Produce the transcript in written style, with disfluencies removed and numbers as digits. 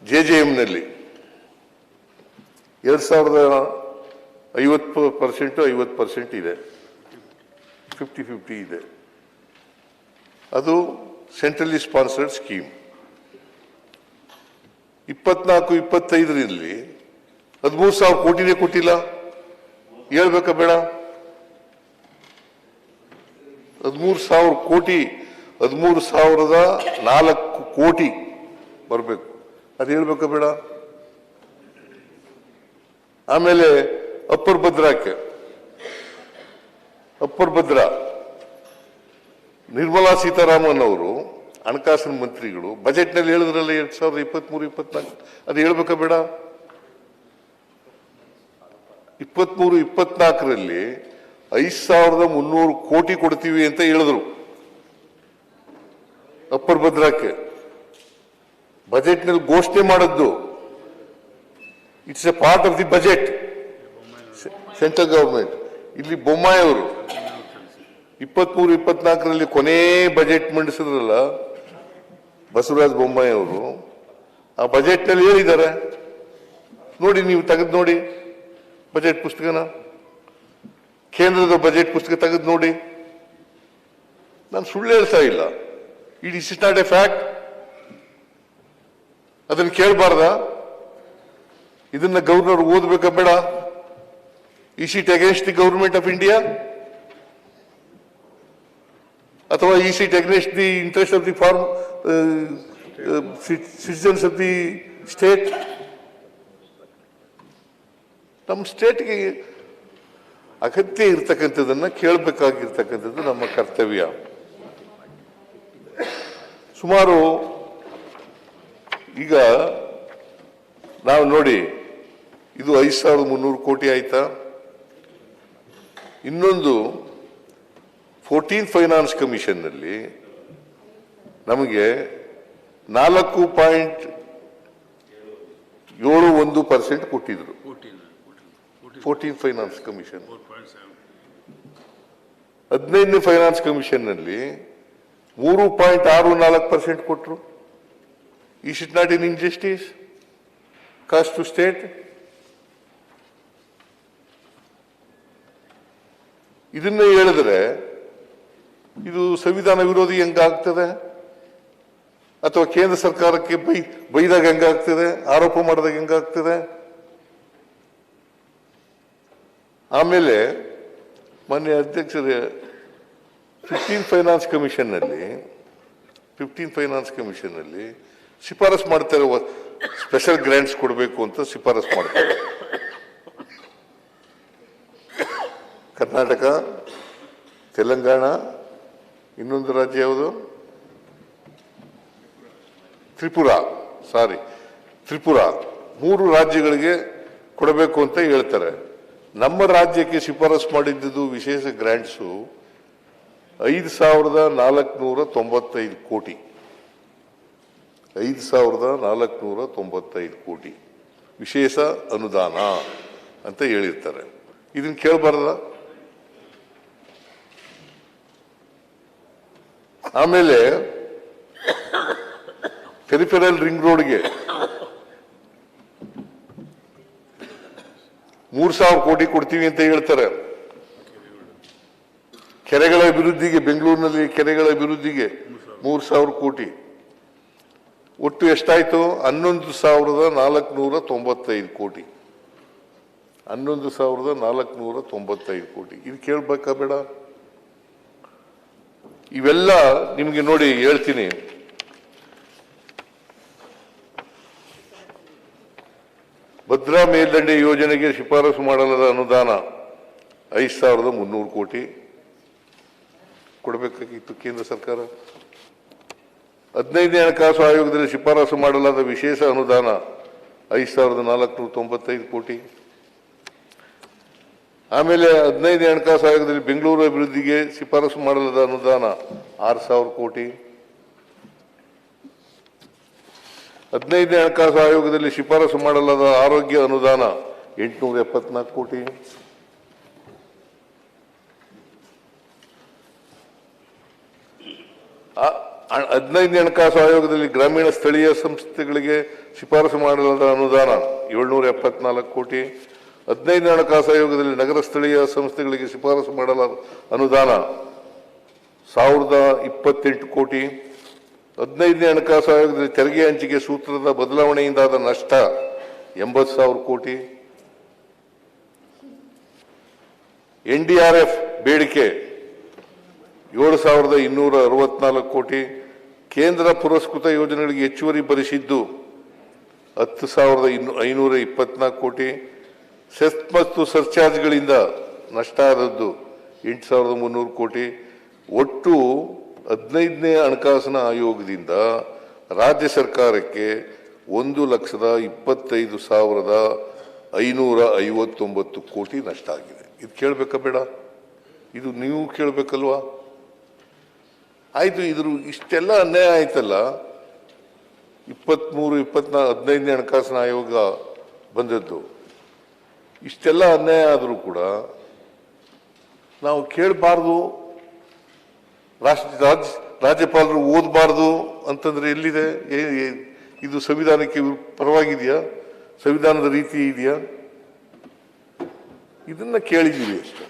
JJMನಲ್ಲಿ 2050% 50% ಇದೆ, 50-50 ಇದೆ. ಅದು ಸೆಂಟ್ರಲಿ ಸ್ಪಾನ್ಸರ್ಡ್ ಸ್ಕೀಮ್. 24-25ರಲ್ಲಿ 13,000 ಕೋಟಿನೇ ಕೊಟ್ಟಿಲ್ಲ. ಹೇಳ್ಬೇಕಾ ಬೇಡ? 13,000 ಕೋಟಿ, 13,004 ಕೋಟಿ ಬರಬೇಕು. ಅದು ಹೇಳ್ಬೇಕಾ ಬೇಡ? ಆಮೇಲೆ ಅಪ್ಪರ್ ಭದ್ರಾ ನಿರ್ಮಲಾ ಸೀತಾರಾಮನ್ ಅವರು ಹಣಕಾಸಿನ ಮಂತ್ರಿಗಳು ಬಜೆಟ್ನಲ್ಲಿ ಹೇಳಿದ್ರಲ್ಲ 2023-24, ಅದು ಹೇಳ್ಬೇಕಾ ಬೇಡ? 23-24ರಲ್ಲಿ 5,300 ಕೋಟಿ ಕೊಡ್ತೀವಿ ಅಂತ ಹೇಳಿದ್ರು ಅಪ್ಪರ್ ಭದ್ರಾಕ್ಕೆ. ಬಜೆಟ್ನಲ್ಲಿ ಘೋಷಣೆ ಮಾಡದ್ದು. It's A part of the budget, central government. ಇಲ್ಲಿ ಬೊಮ್ಮಾಯಿ ಅವರು 23-24ರಲ್ಲಿ ಕೊನೆ ಬಜೆಟ್ ಮಂಡಿಸಿದ್ರಲ್ಲ ಬಸವರಾಜ ಬೊಮ್ಮಾಯಿ ಅವರು, ಆ ಬಜೆಟ್ನಲ್ಲಿ ಹೇಳಿದ್ದಾರೆ ನೋಡಿ, ನೀವು ತೆಗೆದು ನೋಡಿ ಬಜೆಟ್ ಪುಸ್ತಕನ, ಕೇಂದ್ರದ ಬಜೆಟ್ ಪುಸ್ತಕ ತೆಗೆದು ನೋಡಿ. ನಾನು ಸುಳ್ಳು ಹೇಳ್ತಾ ಇಲ್ಲ. It is not a fact. ಅದನ್ನು ಕೇಳಬಾರ್ದ? ಇದನ್ನ ಗವರ್ನರ್ ಓದಬೇಕಾ ಬೇಡ? Is it against the government of India ಅಥವಾ is it against the interest of the citizens of the state? ನಮ್ಮ ಸ್ಟೇಟ್ಗೆ ಅಗತ್ಯ ಇರ್ತಕ್ಕಂಥದ್ದನ್ನ ಕೇಳಬೇಕಾಗಿರ್ತಕ್ಕಂಥದ್ದು ನಮ್ಮ ಕರ್ತವ್ಯ. ಸುಮಾರು ಈಗ ನಾವು ನೋಡಿ, ಇದು 5,300 ಕೋಟಿ ಆಯ್ತಾ? ಇನ್ನೊಂದು 14th ಫೈನಾನ್ಸ್ ಕಮಿಷನ್ನಲ್ಲಿ ನಮಗೆ 4.71% ಕೊಟ್ಟಿದ್ರು. 14th finance commission. 15ನೇ ಫೈನಾನ್ಸ್ ಕಮಿಷನ್ನಲ್ಲಿ 3.64% ಕೊಟ್ಟರು. Is it not an injustice? Cost to state? ಇದನ್ನ ಹೇಳಿದ್ರೆ ಇದು ಸಂವಿಧಾನ ವಿರೋಧಿ ಹೆಂಗಾಗ್ತದೆ? ಅಥವಾ ಕೇಂದ್ರ ಸರ್ಕಾರಕ್ಕೆ ಬೈದಾಗ ಹೆಂಗಾಗ್ತದೆ? ಆರೋಪ ಮಾಡಿದಾಗ ಹೆಂಗಾಗ್ತದೆ? ಆಮೇಲೆ ಮಾನ್ಯ ಅಧ್ಯಕ್ಷರೇ, 15th ಫೈನಾನ್ಸ್ ಕಮಿಷನ್ನಲ್ಲಿ ಶಿಫಾರಸ್ ಮಾಡ್ತಾರೆ, ಸ್ಪೆಷಲ್ ಗ್ರಾಂಟ್ಸ್ ಕೊಡಬೇಕು ಅಂತ ಶಿಫಾರಸ್ ಮಾಡ್ತಾರೆ. ಕರ್ನಾಟಕ, ತೆಲಂಗಾಣ, ಇನ್ನೊಂದು ರಾಜ್ಯ ಯಾವುದು? ತ್ರಿಪುರಾ. 3 ರಾಜ್ಯಗಳಿಗೆ ಕೊಡಬೇಕು ಅಂತ ಹೇಳ್ತಾರೆ. ನಮ್ಮ ರಾಜ್ಯಕ್ಕೆ ಶಿಫಾರಸ್ ಮಾಡಿದ್ದು ವಿಶೇಷ ಗ್ರಾಂಟ್ಸು 5,495 ಕೋಟಿ. 5,495 ಕೋಟಿ ವಿಶೇಷ ಅನುದಾನ ಅಂತ ಹೇಳಿರ್ತಾರೆ. ಇದನ್ನ ಕೇಳಬಾರ್ದ? ಆಮೇಲೆ ಪೆರಿಫೆರಲ್ ರಿಂಗ್ ರೋಡ್ಗೆ 3,000 ಕೋಟಿ ಕೊಡ್ತೀವಿ ಅಂತ ಹೇಳ್ತಾರೆ. ಕೆರೆಗಳ ಅಭಿವೃದ್ಧಿಗೆ, ಬೆಂಗಳೂರಿನಲ್ಲಿ ಕೆರೆಗಳ ಅಭಿವೃದ್ಧಿಗೆ 3,000 ಕೋಟಿ. ಒಟ್ಟು ಎಷ್ಟಾಯ್ತು? 11,495 ಕೋಟಿ. 11,495 ಕೋಟಿ. ಇದು ಕೇಳಬೇಕಾ ಬೇಡ? ಇವೆಲ್ಲ ನಿಮಗೆ ನೋಡಿ ಹೇಳ್ತೀನಿ. ಭದ್ರಾ ಮೇಲ್ದಂಡೆ ಯೋಜನೆಗೆ ಶಿಫಾರಸು ಮಾಡಲಾದ ಅನುದಾನ 5,300 ಕೋಟಿ ಕೊಡಬೇಕಾಗಿತ್ತು ಕೇಂದ್ರ ಸರ್ಕಾರ. 15ನೇ ಹಣಕಾಸು ಆಯೋಗದಲ್ಲಿ ಶಿಫಾರಸು ಮಾಡಲಾದ ವಿಶೇಷ ಅನುದಾನ 5,495 ಕೋಟಿ. ಆಮೇಲೆ 15ನೇ ಹಣಕಾಸು ಆಯೋಗದಲ್ಲಿ ಬೆಂಗಳೂರು ಅಭಿವೃದ್ಧಿಗೆ ಶಿಫಾರಸು ಮಾಡಲಾದ ಅನುದಾನ 6,000 ಕೋಟಿ. 15ನೇ ಹಣಕಾಸು ಆಯೋಗದಲ್ಲಿ ಶಿಫಾರಸು ಮಾಡಲಾದ ಆರೋಗ್ಯ ಅನುದಾನ 874 ಕೋಟಿ. 15ನೇ ಹಣಕಾಸು ಆಯೋಗದಲ್ಲಿ ಗ್ರಾಮೀಣ ಸ್ಥಳೀಯ ಸಂಸ್ಥೆಗಳಿಗೆ ಶಿಫಾರಸು ಮಾಡಲಾದ ಅನುದಾನ 774 ಕೋಟಿ. 15ನೇ ಹಣಕಾಸು ಆಯೋಗದಲ್ಲಿ ನಗರ ಸ್ಥಳೀಯ ಸಂಸ್ಥೆಗಳಿಗೆ ಶಿಫಾರಸು ಮಾಡಲಾದ ಅನುದಾನ 1028 ಕೋಟಿ. 15ನೇ ಹಣಕಾಸು ಆಯೋಗದಲ್ಲಿ ತೆರಿಗೆ ಹಂಚಿಕೆ ಸೂತ್ರದ ಬದಲಾವಣೆಯಿಂದಾದ ನಷ್ಟ 80,000 ಕೋಟಿ. NDRF ಬೇಡಿಕೆ 7,264 ಕೋಟಿ. ಕೇಂದ್ರ ಪುರಸ್ಕೃತ ಯೋಜನೆಗಳಿಗೆ ಹೆಚ್ಚುವರಿ ಭರಿಸಿದ್ದು 10,524 ಕೋಟಿ. ಸೆಸ್ ಮತ್ತು ಸರ್ಚಾರ್ಜ್ಗಳಿಂದ ನಷ್ಟ ಆದದ್ದು 8,300 ಕೋಟಿ. ಒಟ್ಟು 15ನೇ ಹಣಕಾಸಿನ ಆಯೋಗದಿಂದ ರಾಜ್ಯ ಸರ್ಕಾರಕ್ಕೆ 1,25,559 ಕೋಟಿ ನಷ್ಟ ಆಗಿದೆ. ಇದು ಕೇಳಬೇಕಾ ಬೇಡ? ಇದು ನೀವು ಕೇಳಬೇಕಲ್ವಾ? ಆಯ್ತು, ಇದ್ರ ಇಷ್ಟೆಲ್ಲ ಅನ್ಯಾಯ ಆಯ್ತಲ್ಲ. 23-24 15ನೇ ಹಣಕಾಸಿನ ಆಯೋಗ ಬಂದದ್ದು ಇಷ್ಟೆಲ್ಲ ಅನ್ಯಾಯ ಆದರೂ ಕೂಡ ನಾವು ಕೇಳಬಾರ್ದು, ರಾಜ್ಯಪಾಲರು ಓದಬಾರ್ದು ಅಂತಂದ್ರೆ ಎಲ್ಲಿದೆ? ಇದು ಸಂವಿಧಾನಕ್ಕೆ ಪರವಾಗಿದೆಯಾ? ಸಂವಿಧಾನದ ರೀತಿ ಇದೆಯಾ? ಇದನ್ನ ಕೇಳಿದ್ದೀವಿ ಅಷ್ಟೇ.